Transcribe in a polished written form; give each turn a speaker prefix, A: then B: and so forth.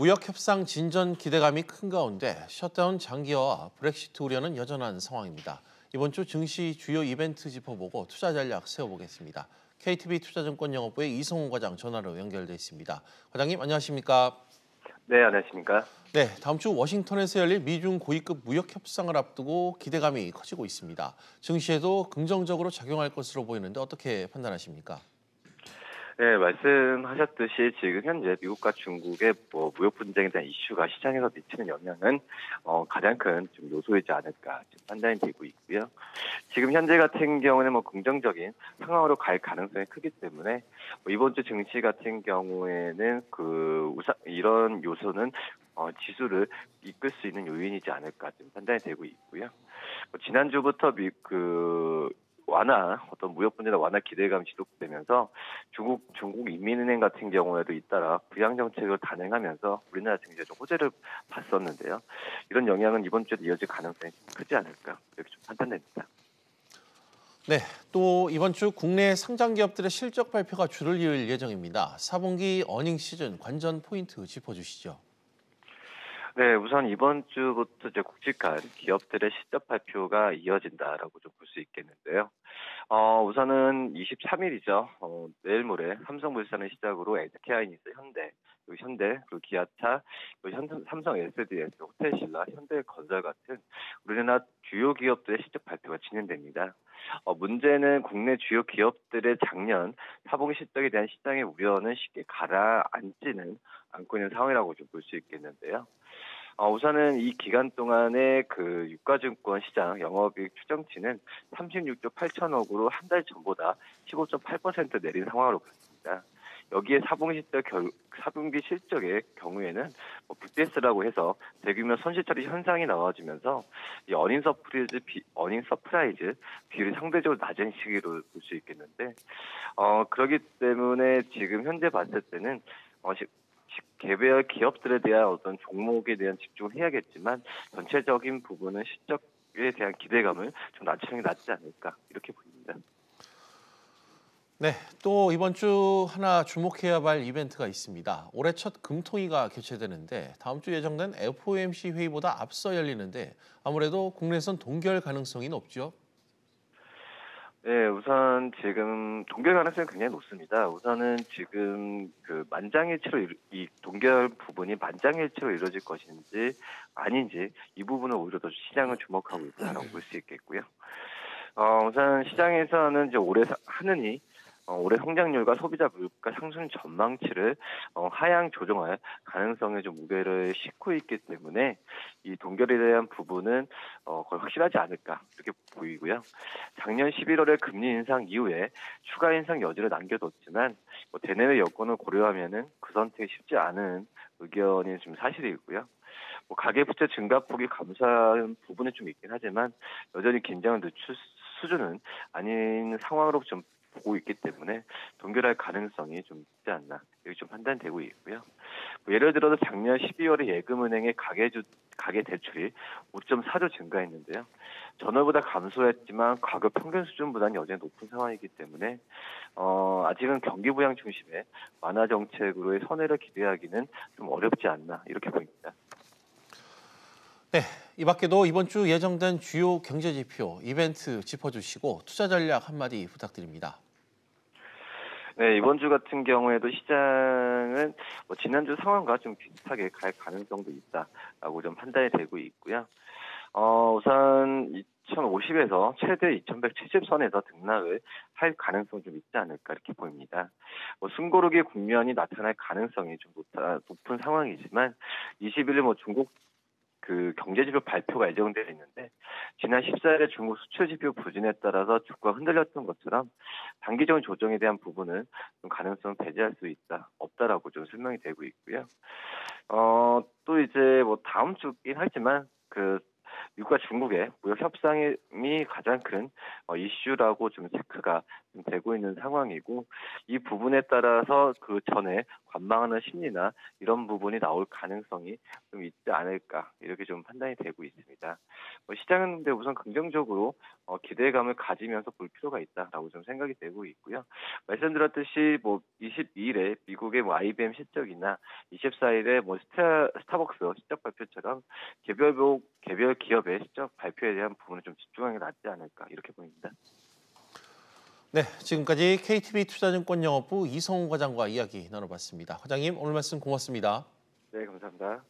A: 무역 협상 진전 기대감이 큰 가운데 셧다운 장기화와 브렉시트 우려는 여전한 상황입니다. 이번 주 증시 주요 이벤트 짚어보고 투자 전략 세워보겠습니다. KTB 투자증권 영업부의 이성훈 과장 전화로 연결돼 있습니다. 과장님 안녕하십니까?
B: 네, 안녕하십니까?
A: 네, 다음 주 워싱턴에서 열릴 미중 고위급 무역 협상을 앞두고 기대감이 커지고 있습니다. 증시에도 긍정적으로 작용할 것으로 보이는데 어떻게 판단하십니까?
B: 네, 말씀하셨듯이 지금 현재 미국과 중국의 무역 분쟁에 대한 이슈가 시장에서 미치는 영향은 가장 큰 좀 요소이지 않을까 지금 판단이 되고 있고요. 지금 현재 같은 경우는 긍정적인 상황으로 갈 가능성이 크기 때문에 이번 주 증시 같은 경우에는 이런 요소는 지수를 이끌 수 있는 요인이지 않을까 지금 판단이 되고 있고요. 지난주부터 어떤 무역 분쟁의 완화 기대감이 지속되면서 중국 인민은행 같은 경우에도 잇따라 부양 정책을 단행하면서 우리나라 증시에 좀 호재를 봤었는데요. 이런 영향은 이번 주에도 이어질 가능성이 크지 않을까 이렇게 좀 판단됩니다.
A: 네, 또 이번 주 국내 상장 기업들의 실적 발표가 줄을 이을 예정입니다. 4분기 어닝 시즌 관전 포인트 짚어주시죠.
B: 네, 우선 이번 주부터 이제 굵직한 기업들의 실적 발표가 이어진다라고 좀 볼 수 있겠는데요. 우선은 23일이죠. 내일 모레 삼성물산을 시작으로 SK하이닉스, 그리고 기아차, 그리고 삼성 SDS, 호텔신라, 현대건설 같은 우리나라 주요 기업들의 실적 발표가 진행됩니다. 문제는 국내 주요 기업들의 작년 4분기 실적에 대한 시장의 우려는 쉽게 가라앉지는 않고 있는 상황이라고 좀 볼 수 있겠는데요. 우선은 이 기간 동안에 유가증권 시장 영업이익 추정치는 36조 8천억으로 한 달 전보다 15.8% 내린 상황으로 봤습니다. 여기에 4분기 실적의 경우에는 BTS라고 해서 대규모 손실 처리 현상이 나와지면서 이 어닝 서프라이즈 비율이 상대적으로 낮은 시기로 볼 수 있겠는데, 그렇기 때문에 지금 현재 봤을 때는 개별 기업들에 대한 어떤 종목에 대한 집중을 해야겠지만 전체적인 부분은 실적에 대한 기대감을 좀 낮추는 게 낫지 않을까 이렇게 보입니다.
A: 네, 또 이번 주 하나 주목해야 할 이벤트가 있습니다. 올해 첫 금통위가 개최되는데 다음 주 예정된 FOMC 회의보다 앞서 열리는데 아무래도 국내선 동결 가능성이 높죠?
B: 네, 우선 지금 동결 가능성이 굉장히 높습니다. 우선은 지금 이 동결 부분이 만장일치로 이루어질 것인지 아닌지 이 부분을 오히려 더 시장을 주목하고 있다라고 볼 수 있겠고요. 우선 시장에서는 이제 올해 성장률과 소비자 물가 상승 전망치를 하향 조정할 가능성에 좀 무게를 싣고 있기 때문에 이 동결에 대한 부분은 거의 확실하지 않을까 이렇게 보이고요. 작년 11월에 금리 인상 이후에 추가 인상 여지를 남겨뒀지만 대내외 여건을 고려하면은 그 선택이 쉽지 않은 의견이 좀 사실이고요. 가계부채 증가폭이 감소한 부분이 좀 있긴 하지만 여전히 긴장을 늦출 수준은 아닌 상황으로 좀 보고 있기 때문에 동결할 가능성이 좀 있지 않나 이렇게 좀 판단되고 있고요. 예를 들어서 작년 12월에 예금은행의 가계 대출이 5.4조 증가했는데요. 전월보다 감소했지만 가격 평균 수준보다는 여전히 높은 상황이기 때문에 아직은 경기 부양 중심의 완화 정책으로의 선회를 기대하기는 좀 어렵지 않나 이렇게 보입니다.
A: 네, 이 밖에도 이번 주 예정된 주요 경제 지표, 이벤트 짚어주시고 투자 전략 한마디 부탁드립니다.
B: 네, 이번 주 같은 경우에도 시장은 지난주 상황과 좀 비슷하게 갈 가능성도 있다라고 좀 판단이 되고 있고요. 우선 2050에서 최대 2170선에서 등락을 할 가능성이 좀 있지 않을까 이렇게 보입니다. 숨고르기 국면이 나타날 가능성이 좀 높은 상황이지만 21일 중국 경제지표 발표가 예정되어 있는데 지난 14일에 중국 수출 지표 부진에 따라서 주가가 흔들렸던 것처럼 단기적인 조정에 대한 부분은 좀 가능성 배제할 수 없다라고 좀 설명이 되고 있고요. 또 이제 다음 주긴 하지만 미국과 중국의 무역 협상이 가장 큰 이슈라고 좀 체크가 좀 되고 있는 상황이고 이 부분에 따라서 그 전에 관망하는 심리나 이런 부분이 나올 가능성이 좀 있지 않을까 이렇게 좀 판단이 되고 있습니다. 시장은 근데 우선 긍정적으로 기대감을 가지면서 볼 필요가 있다라고 좀 생각이 되고 있고요. 말씀드렸듯이 22일에 미국의 IBM 실적이나 24일에 스타벅스 실적 발표처럼 개별 기업의 실적 발표에 대한 부분을 좀 집중하는 게 낫지 않을까 이렇게 보입니다.
A: 네, 지금까지 KTB 투자증권 영업부 이성훈 과장과 이야기 나눠봤습니다. 과장님, 오늘 말씀 고맙습니다.
B: 네, 감사합니다.